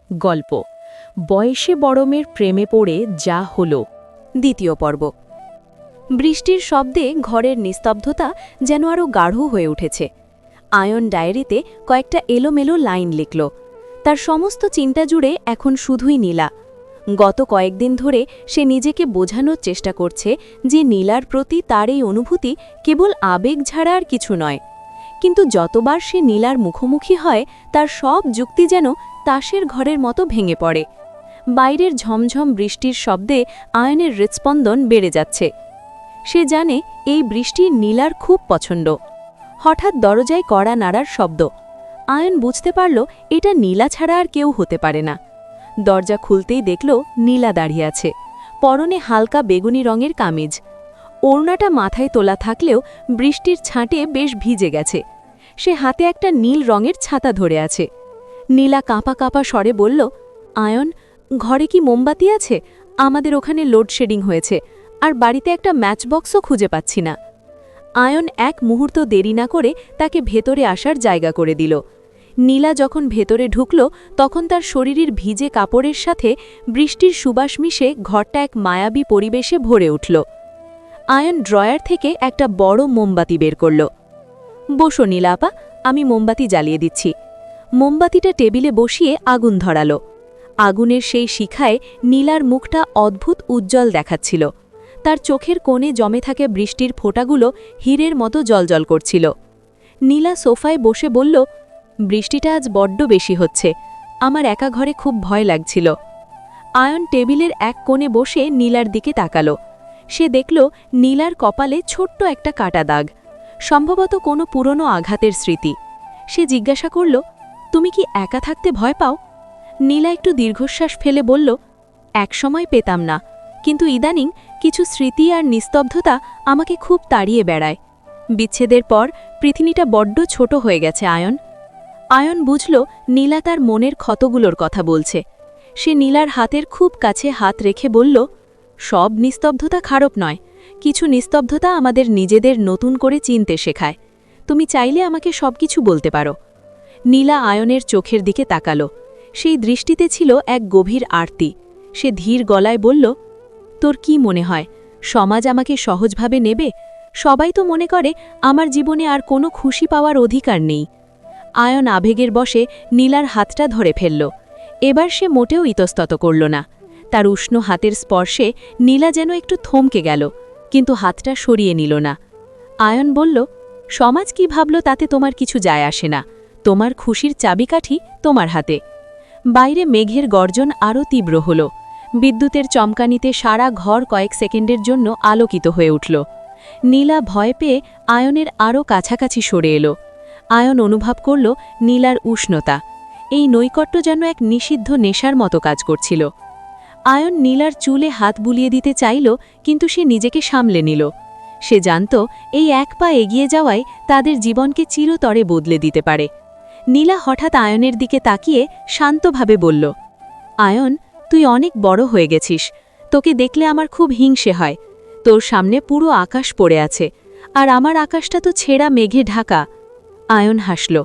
গল্প বয়সে বড় মেয়ের প্রেমে পড়ে যা হলো। দ্বিতীয় পর্ব। বৃষ্টির শব্দে ঘরের নিস্তব্ধতা যেন আরও গাঢ় হয়ে উঠেছে। আয়ন ডায়েরিতে কয়েকটা এলোমেলো লাইন লিখল। তার সমস্ত চিন্তা জুড়ে এখন শুধুই নীলা। গত কয়েকদিন ধরে সে নিজেকে বোঝানোর চেষ্টা করছে যে নীলার প্রতি তার এই অনুভূতি কেবল আবেগ ছাড়া আর কিছু নয়। কিন্তু যতবার সে নীলার মুখোমুখি হয় তার সব যুক্তি যেন তাসের ঘরের মতো ভেঙে পড়ে। বাইরের ঝমঝম বৃষ্টির শব্দে আয়নের হৃৎস্পন্দন বেড়ে যাচ্ছে। সে জানে এই বৃষ্টি নীলার খুব পছন্দ। হঠাৎ দরজায় কড়া নাড়ার শব্দ। আয়ন বুঝতে পারল এটা নীলা ছাড়া আর কেউ হতে পারে না। দরজা খুলতেই দেখল নীলা দাঁড়িয়ে আছে, পরনে হালকা বেগুনি রঙের কামিজ। ওড়নাটা মাথায় তোলা থাকলেও বৃষ্টির ছাঁটে বেশ ভিজে গেছে। সে হাতে একটা নীল রঙের ছাতা ধরে আছে। নীলা কাঁপা কাঁপা স্বরে বলল, আয়ন, ঘরে কি মোমবাতি আছে? আমাদের ওখানে লোডশেডিং হয়েছে, আর বাড়িতে একটা ম্যাচবক্সও খুঁজে পাচ্ছি না। আয়ন এক মুহূর্ত দেরি না করে তাকে ভেতরে আসার জায়গা করে দিল। নীলা যখন ভেতরে ঢুকল তখন তার শরীরের ভিজে কাপড়ের সাথে বৃষ্টির সুবাস মিশে ঘরটা এক মায়াবী পরিবেশে ভরে উঠল। আয়ন ড্রয়ার থেকে একটা বড় মোমবাতি বের করল। বসো নীলা আপা, আমি মোমবাতি জ্বালিয়ে দিচ্ছি। মোমবাতিটা টেবিলে বসিয়ে আগুন ধরালো। আগুনের সেই শিখায় নীলার মুখটা অদ্ভুত উজ্জ্বল দেখাচ্ছিল। তার চোখের কোণে জমে থাকে বৃষ্টির ফোঁটাগুলো হীরের মতো জ্বলজ্বল করছিল। নীলা সোফায় বসে বলল, বৃষ্টিটা আজ বড্ড বেশি হচ্ছে, আমার একা ঘরে খুব ভয় লাগছিল। আয়ন টেবিলের এক কোণে বসে নীলার দিকে তাকালো। সে দেখল নীলার কপালে ছোট্ট একটা কাটা দাগ, সম্ভবত কোনো পুরনো আঘাতের স্মৃতি। সে জিজ্ঞাসা করল, তুমি কি একা থাকতে ভয় পাও? নীলা একটু দীর্ঘশ্বাস ফেলে বলল, একসময় পেতাম না, কিন্তু ইদানিং কিছু স্মৃতি আর নিস্তব্ধতা আমাকে খুব তাড়িয়ে বেড়ায়। বিচ্ছেদের পর পৃথিবীটা বড্ড ছোট হয়ে গেছে আয়ন। আয়ন বুঝল নীলা তার মনের ক্ষতগুলোর কথা বলছে। সে নীলার হাতের খুব কাছে হাত রেখে বলল, সব নিস্তব্ধতা খারাপ নয়, কিছু নিস্তব্ধতা আমাদের নিজেদের নতুন করে চিনতে শেখায়। তুমি চাইলে আমাকে সবকিছু বলতে পারো। নীলা আয়নের চোখের দিকে তাকালো। সেই দৃষ্টিতে ছিল এক গভীর আরতি। সে ধীর গলায় বলল, তোর কি মনে হয় সমাজ আমাকে সহজভাবে নেবে? সবাই তো মনে করে আমার জীবনে আর কোনো খুশি পাওয়ার অধিকার নেই। আয়ন আবেগের বশে নীলার হাতটা ধরে ফেলল। এবার সে মোটেও ইতস্তত করল না। তার উষ্ণ হাতের স্পর্শে নীলা যেন একটু থমকে গেল, কিন্তু হাতটা সরিয়ে নিল না। আয়ন বলল, সমাজ কি ভাবল তাতে তোমার কিছু যায় আসে না। তোমার খুশির চাবিকাঠি তোমার হাতে। বাইরে মেঘের গর্জন আরও তীব্র হল। বিদ্যুতের চমকানিতে সারা ঘর কয়েক সেকেন্ডের জন্য আলোকিত হয়ে উঠল। নীলা ভয় পেয়ে আয়নের আরও কাছাকাছি সরে এলো। আয়ন অনুভব করল নীলার উষ্ণতা। এই নৈকট্য যেন এক নিষিদ্ধ নেশার মতো কাজ করছিল। আয়ন নীলার চুলে হাত বুলিয়ে দিতে চাইল, কিন্তু সে নিজেকে সামলে নিল। সে জানত এই এক পা এগিয়ে যাওয়াই তাদের জীবনকে চিরতরে বদলে দিতে পারে। নীলা হঠাৎ আয়নের দিকে তাকিয়ে শান্তভাবে বলল, আয়ন, তুই অনেক বড় হয়ে গেছিস। তোকে দেখলে আমার খুব হিংসে হয়। তোর সামনে পুরো আকাশ পড়ে আছে, আর আমার আকাশটা তো ছেঁড়া মেঘে ঢাকা। আয়ন হাসল।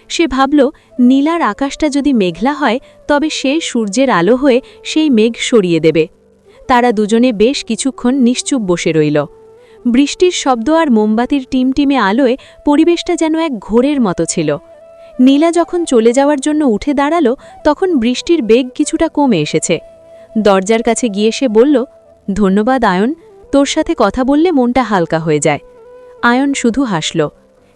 সে ভাবল, নীলার আকাশটা যদি মেঘলা হয় তবে সে সূর্যের আলো হয়ে সেই মেঘ সরিয়ে দেবে। তারা দুজনে বেশ কিছুক্ষণ নিশ্চুপ বসে রইল। বৃষ্টির শব্দ আর মোমবাতির টিমটিমে আলোয় পরিবেশটা যেন এক ঘোরের মতো ছিল। নীলা যখন চলে যাওয়ার জন্য উঠে দাঁড়ালো তখন বৃষ্টির বেগ কিছুটা কমে এসেছে। দরজার কাছে গিয়ে সে বলল, ধন্যবাদ আয়ন, তোর সাথে কথা বললে মনটা হালকা হয়ে যায়। আয়ন শুধু হাসল।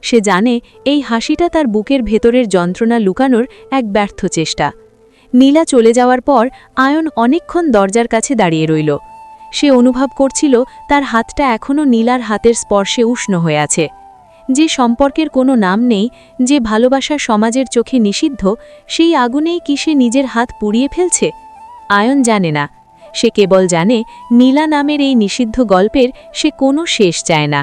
সে জানে এই হাসিটা তার বুকের ভেতরের যন্ত্রণা লুকানোর এক ব্যর্থ চেষ্টা। নীলা চলে যাওয়ার পর আয়ন অনেকক্ষণ দরজার কাছে দাঁড়িয়ে রইল। সে অনুভব করছিল তার হাতটা এখনও নীলার হাতের স্পর্শে উষ্ণ হয়ে আছে। যে সম্পর্কের কোনো নাম নেই, যে ভালোবাসা সমাজের চোখে নিষিদ্ধ, সেই আগুনেই কি সে নিজের হাত পুড়িয়ে ফেলছে? আয়ন জানে না। সে কেবল জানে নীলা নামের এই নিষিদ্ধ গল্পের সে কোনো শেষ চায় না।